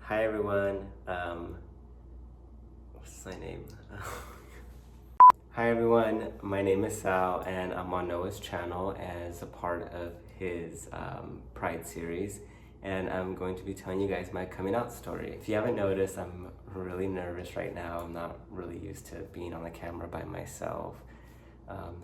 Hi everyone. What's my name? Hi everyone. My name is Sal, and I'm on Noah's channel as a part of his Pride series, and I'm going to be telling you guys my coming out story. If you haven't noticed, I'm really nervous right now. I'm not really used to being on the camera by myself.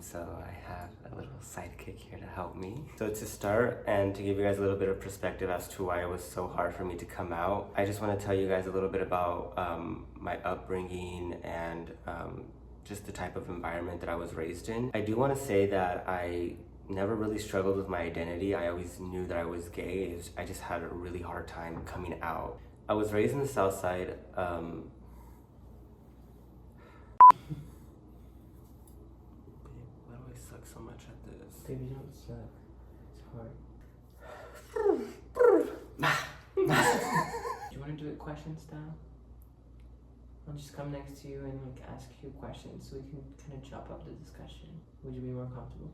So I have a little sidekick here to help me. So to start and to give you guys a little bit of perspective as to why it was so hard for me to come out, I just want to tell you guys a little bit about my upbringing and just the type of environment that I was raised in. I do want to say that I never really struggled with my identity. I always knew that I was gay. I just had a really hard time coming out. I was raised in the South Side. So much at this. Baby, don't suck. It's hard. Do you want to do it question style? I'll just come next to you and ask you questions so we can kind of chop up the discussion. Would you be more comfortable?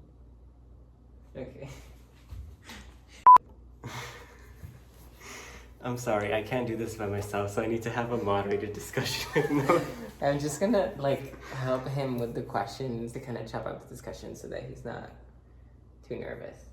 Okay. I'm sorry, I can't do this by myself, so I need to have a moderated discussion. I'm just gonna help him with the questions to kind of chop up the discussion so that he's not too nervous.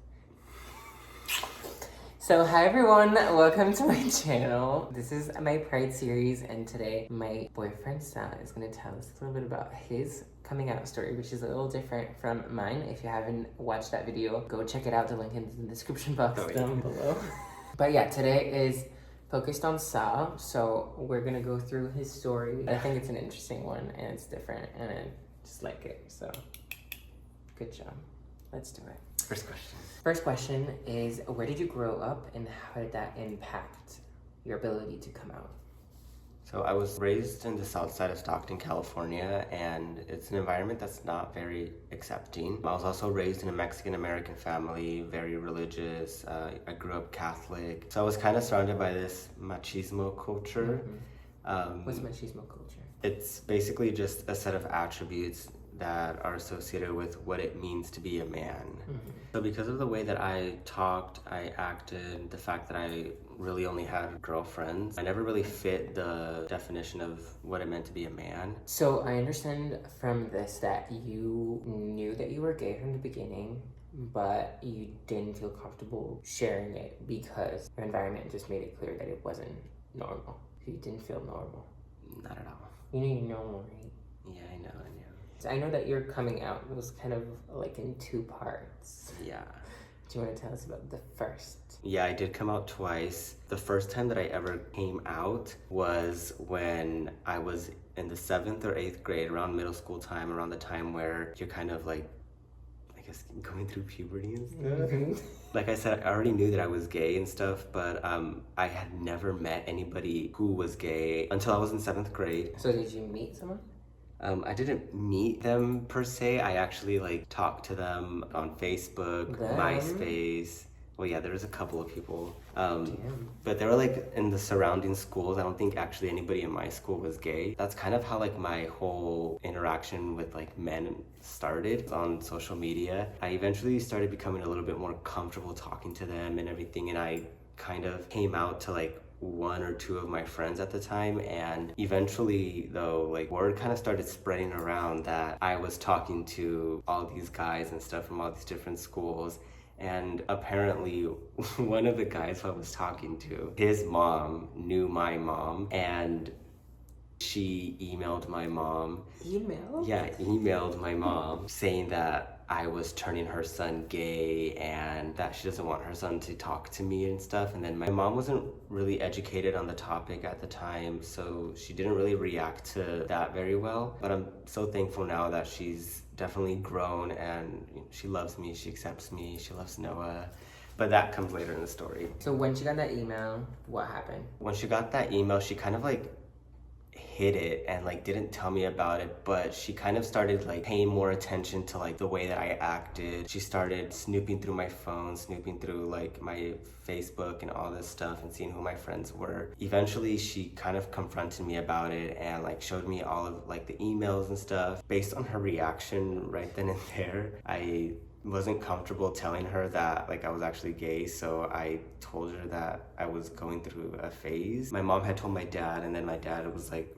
So hi everyone, welcome to my channel. This is my Pride series, and today my boyfriend Sam is gonna tell us a little bit about his coming out story, which is a little different from mine. If you haven't watched that video, go check it out. The link is in the description box down below. But yeah, today is focused on Sal, so we're gonna go through his story. I think it's an interesting one and it's different and I just like it, so good job. Let's do it. First question is, where did you grow up and how did that impact your ability to come out? So I was raised in the South Side of Stockton, California, and it's an environment that's not very accepting. I was also raised in a Mexican-American family, very religious. I grew up Catholic. So I was kind of surrounded by this machismo culture. Mm-hmm. What's machismo culture? It's basically just a set of attributes that are associated with what it means to be a man. Mm-hmm. So because of the way that I talked, I acted, the fact that I really only had girlfriends, I never really fit the definition of what it meant to be a man. So I understand from this that you knew that you were gay from the beginning, but you didn't feel comfortable sharing it because your environment just made it clear that it wasn't normal. So you didn't feel normal. Not at all. You know you're normal, right? Yeah, I know. So I know that your coming out was kind of like in two parts. Yeah. Do you want to tell us about the first? Yeah, I did come out twice. The first time that I ever came out was when I was in the 7th or 8th grade, around middle school time, around the time where you're kind of like, I guess, going through puberty and stuff. Mm-hmm. Like I said, I already knew that I was gay and stuff, but I had never met anybody who was gay until I was in 7th grade. So did you meet someone? I didn't meet them per se. I actually talked to them on Facebook, MySpace. Well, yeah, there was a couple of people. But they were in the surrounding schools. I don't think actually anybody in my school was gay. That's kind of how my whole interaction with men started on social media. I eventually started becoming a little bit more comfortable talking to them and everything, and I kind of came out to one or two of my friends at the time, and eventually though word kind of started spreading around that I was talking to all these guys and stuff from all these different schools. And apparently one of the guys I was talking to, his mom knew my mom, and she emailed my mom. Emailed my mom saying that I was turning her son gay and that she doesn't want her son to talk to me and stuff. And then my mom wasn't really educated on the topic at the time, so she didn't really react to that very well. But I'm so thankful now that she's definitely grown and she loves me, she accepts me, she loves Noah. But that comes later in the story. So when she got that email, what happened? When she got that email, she kind of hid it and didn't tell me about it, but she kind of started paying more attention to the way that I acted. She started snooping through my phone, snooping through my Facebook and all this stuff and seeing who my friends were. Eventually she kind of confronted me about it and showed me all of the emails and stuff. Based on her reaction right then and there, I wasn't comfortable telling her that like I was actually gay, so I told her that I was going through a phase. My mom had told my dad, and then my dad was like,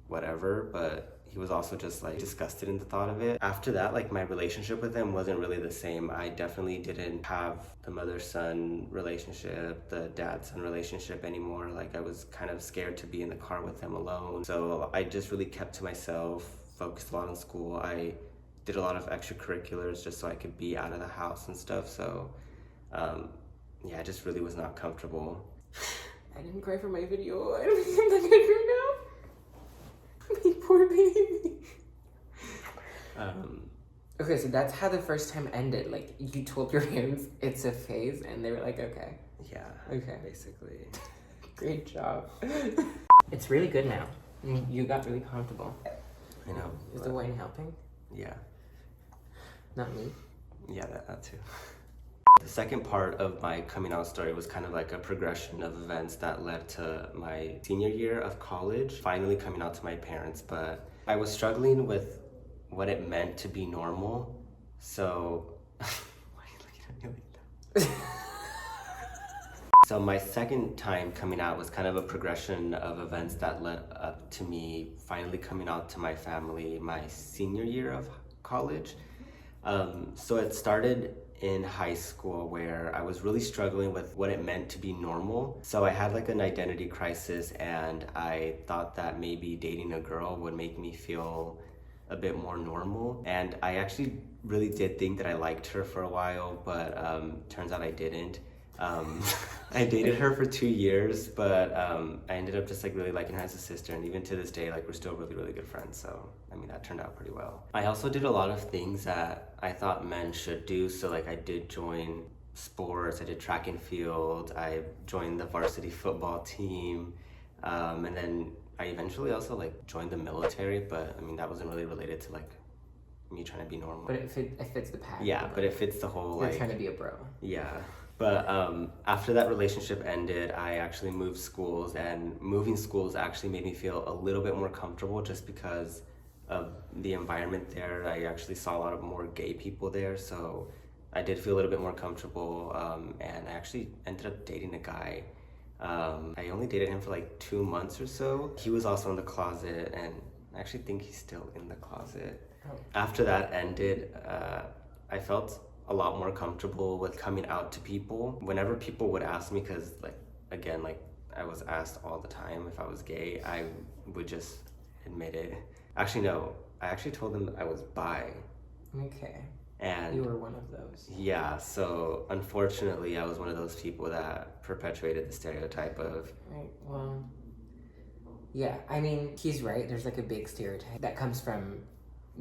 whatever, but he was also just like disgusted in the thought of it. After that, like my relationship with him wasn't really the same. I definitely didn't have the mother-son relationship, the dad-son relationship anymore. Like I was kind of scared to be in the car with him alone. So I just really kept to myself, focused a lot on school. I did a lot of extracurriculars just so I could be out of the house and stuff. So yeah, I just really was not comfortable. I didn't cry for my video. I don't think I'm that good right now. My poor baby. Okay, so that's how the first time ended. Like, you told your parents it's a phase, and they were like, okay. Yeah. Okay. Basically. Great job. It's really good now. You got really comfortable. I know. Is the wine helping? Yeah. Not me? Yeah, that too. The second part of my coming out story was kind of like a progression of events that led to my senior year of college, finally coming out to my parents. But I was struggling with what it meant to be normal. So, why are you looking at me like that? So my second time coming out was kind of a progression of events that led up to me finally coming out to my family my senior year of college. So it started in high school where I was really struggling with what it meant to be normal. So I had like an identity crisis, and I thought that maybe dating a girl would make me feel a bit more normal. And I actually really did think that I liked her for a while, but turns out I didn't. I dated her for 2 years, but I ended up just like really liking her as a sister, and even to this day, like we're still really, really good friends. So I mean, that turned out pretty well. I also did a lot of things that I thought men should do. So like I did join sports, I did track and field, I joined the varsity football team, and then I eventually also like joined the military, but I mean that wasn't really related to like me trying to be normal. But it fits the pattern. Yeah, but it fits the whole You're like trying to be a bro. Yeah. But after that relationship ended, I actually moved schools, and moving schools actually made me feel a little bit more comfortable just because of the environment there. I actually saw a lot of more gay people there, so I did feel a little bit more comfortable, and I actually ended up dating a guy. I only dated him for like 2 months or so. He was also in the closet, and I actually think he's still in the closet. Oh. After that ended, I felt a lot more comfortable with coming out to people. Whenever people would ask me, because like again, like I was asked all the time if I was gay, I would just admit it. Actually no, I actually told them I was bi. Okay. And you were one of those. Yeah, so unfortunately I was one of those people that perpetuated the stereotype of right. Well, yeah, I mean, he's right. There's like a big stereotype that comes from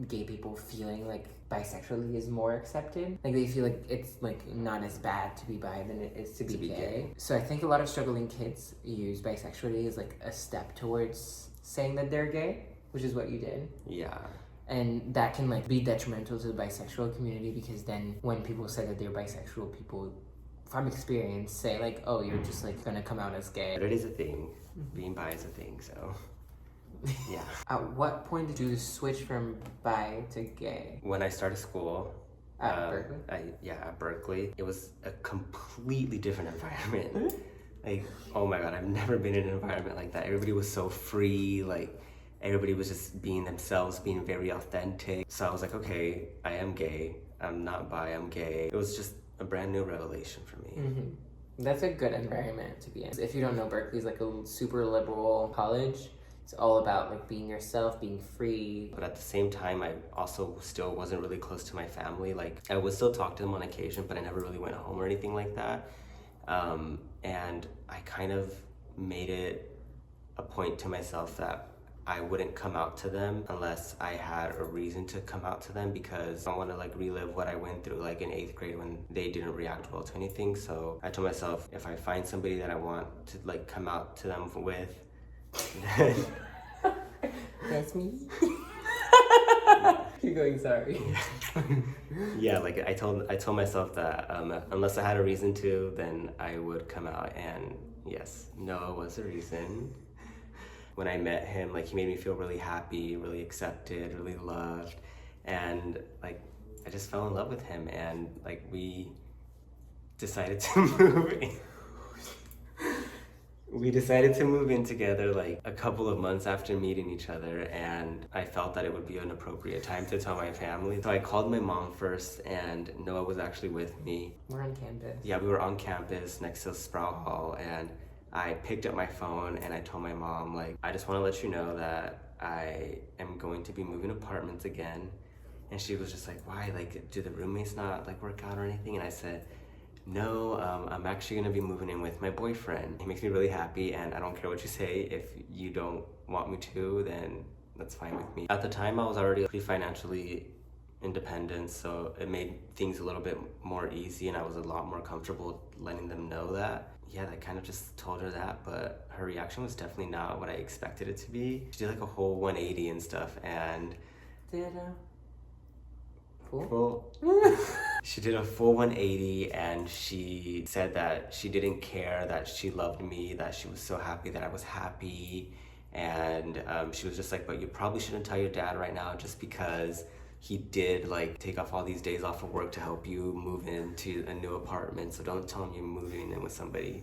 gay people feeling like bisexuality is more accepted. Like they feel like it's like not as bad to be bi than it is to be gay. So I think a lot of struggling kids use bisexuality as like a step towards saying that they're gay, which is what you did. Yeah. And that can like be detrimental to the bisexual community, because then when people say that they're bisexual, people from experience say like, oh, you're just like gonna come out as gay. But it is a thing. Being bi is a thing, so yeah. At what point did you switch from bi to gay? When I started school. At Berkeley? At Berkeley. It was a completely different environment. Like, oh my God, I've never been in an environment like that. Everybody was so free, like everybody was just being themselves, being very authentic. So I was like, okay, I am gay. I'm not bi, I'm gay. It was just a brand new revelation for me. Mm-hmm. That's a good environment to be in. If you don't know, Berkeley's like a super liberal college. It's all about like being yourself, being free. But at the same time, I also still wasn't really close to my family. Like I would still talk to them on occasion, but I never really went home or anything like that. And I kind of made it a point to myself that I wouldn't come out to them unless I had a reason to come out to them, because I don't want to like relive what I went through like in 8th grade when they didn't react well to anything. So I told myself, if I find somebody that I want to like come out to them with, that's me. Keep going, sorry. Yeah, like I told myself that unless I had a reason to, then I would come out, and yes, Noah was the reason. When I met him, like he made me feel really happy, really accepted, really loved, and like just fell in love with him, and like we decided to move in. We decided to move in together like a couple of months after meeting each other, and I felt that it would be an appropriate time to tell my family. So I called my mom first, and Noah was actually with me. We're on campus. Yeah, we were on campus next to Sprout Hall, and I picked up my phone and I told my mom, like, I just want to let you know that I am going to be moving apartments again. And she was just like, why? Like, do the roommates not like work out or anything? And I said, no, I'm actually gonna be moving in with my boyfriend. He makes me really happy, and I don't care what you say. If you don't want me to, then that's fine with me. At the time, I was already pretty financially independent, so it made things a little bit more easy, and I was a lot more comfortable letting them know that. Yeah, I kind of just told her that, but her reaction was definitely not what I expected it to be. She did like a whole 180 and stuff, and she did a full 180, and she said that she didn't care, that she loved me, that she was so happy that I was happy. And she was just like, but you probably shouldn't tell your dad right now, just because he did like take off all these days off of work to help you move into a new apartment. So don't tell him you're moving in with somebody.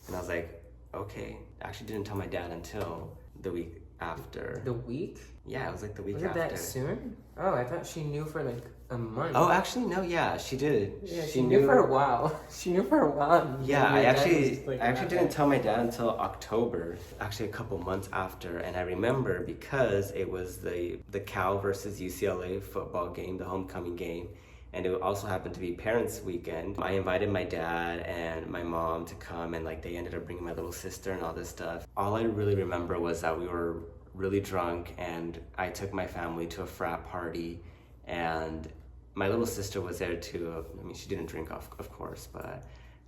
And I was like, okay. I actually didn't tell my dad until the week after. The week? Yeah, it was like the week after. Was it that soon? Oh, I thought she knew for like a month. Oh, actually, no, yeah, she did. Yeah, she knew for a while. She knew for a while. Yeah, I actually didn't tell my dad until October, actually a couple months after. And I remember because it was the Cal versus UCLA football game, the homecoming game. And it also happened to be parents' weekend. I invited my dad and my mom to come, and like they ended up bringing my little sister and all this stuff. All I really remember was that we were really drunk, and I took my family to a frat party, and my little sister was there too. I mean, she didn't drink, of course, but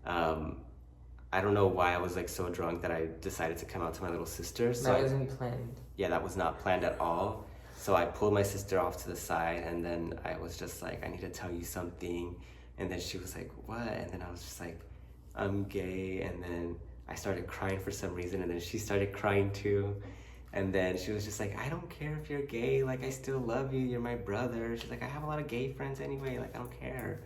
I don't know why I was like so drunk that I decided to come out to my little sister. So that wasn't planned. Yeah, that was not planned at all. So I pulled my sister off to the side, and then I was just like, I need to tell you something. And then she was like, what? And then I was just like, I'm gay. And then I started crying for some reason, and then she started crying too. And then she was just like, I don't care if you're gay, like I still love you, you're my brother. She's like, I have a lot of gay friends anyway, like I don't care.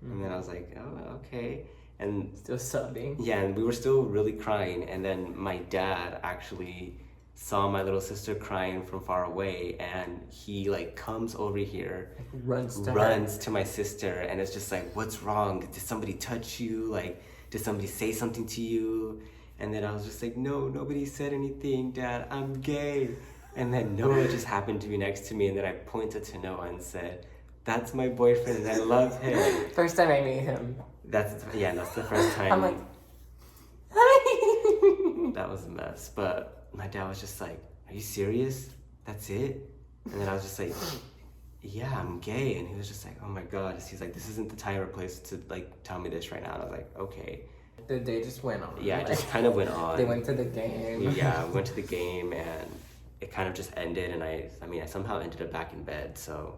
And then I was like, oh, okay. And still sobbing. Yeah, and we were still really crying. And then my dad actually saw my little sister crying from far away, and he like comes over here, runs to my sister, and it's just like, what's wrong? Did somebody touch you? Like, did somebody say something to you? And then I was just like, no, nobody said anything, Dad, I'm gay. And then Noah just happened to be next to me, and then I pointed to Noah and said, that's my boyfriend and I love him. First time I meet him. That's the first time. I'm like, hi. That was a mess. But my dad was just like, are you serious? That's it? And then I was just like, yeah, I'm gay. And he was just like, oh my God. He's like, this isn't the time or place to like tell me this right now. And I was like, okay. The day just went on. Yeah, it just kind of went on. They went to the game. Yeah, we went to the game, and it kind of just ended, and I somehow ended up back in bed, so.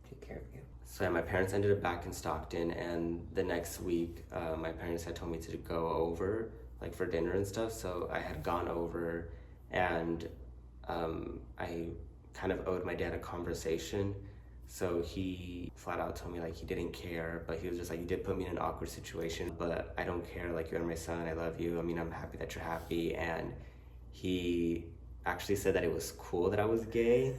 Take care of you. So yeah, my parents ended up back in Stockton, and the next week, my parents had told me to go over, like for dinner and stuff, so I had gone over, and I kind of owed my dad a conversation. So he flat out told me like he didn't care, but he was just like, you did put me in an awkward situation, but I don't care, like you're my son, I love you, I mean, I'm happy that you're happy. And he actually said that it was cool that I was gay.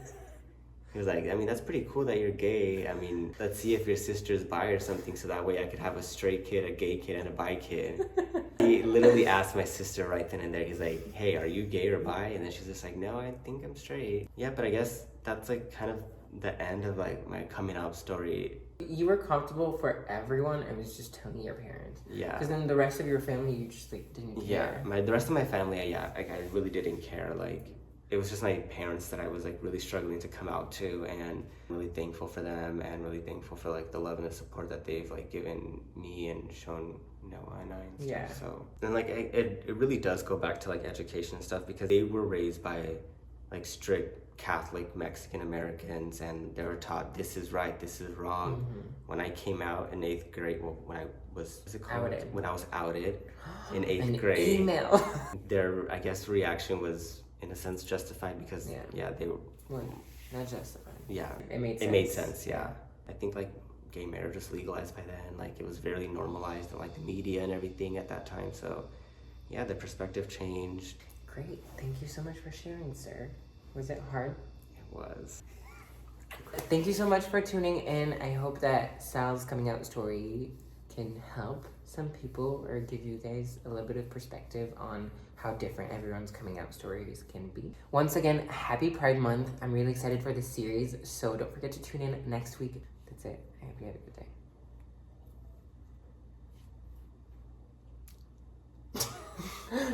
He was like, I mean, that's pretty cool that you're gay. I mean, let's see if your sister's bi or something, so that way I could have a straight kid, a gay kid, and a bi kid. He literally asked my sister right then and there, he's like, hey, are you gay or bi? And then she's just like, no, I think I'm straight. Yeah, but I guess that's like kind of the end of like my coming out story. You were comfortable for everyone and was just telling your parents. Yeah. Because then the rest of your family, you just like didn't care. Yeah, the rest of my family, yeah, like I really didn't care. Like it was just my parents that I was like really struggling to come out to, and I'm really thankful for them, and really thankful for like the love and the support that they've like given me and shown Noah and I and stuff. Yeah. So and like it really does go back to like education and stuff, because they were raised by like strict Catholic Mexican Americans, and they were taught this is right, this is wrong. Mm-hmm. When I came out in 8th grade, well, when I was outed. When I was outed in 8th grade, email. Their, I guess, reaction was in a sense justified, because they were not justified. Yeah, it made sense. It made sense, yeah. I think like gay marriage was legalized by then. Like it was very normalized in like the media and everything at that time. So yeah, the perspective changed. Great. Thank you so much for sharing, sir. Was it hard? It was. Thank you so much for tuning in. I hope that Sal's coming out story can help some people or give you guys a little bit of perspective on how different everyone's coming out stories can be. Once again, happy Pride Month. I'm really excited for this series, so don't forget to tune in next week. That's it. I hope you had a good day.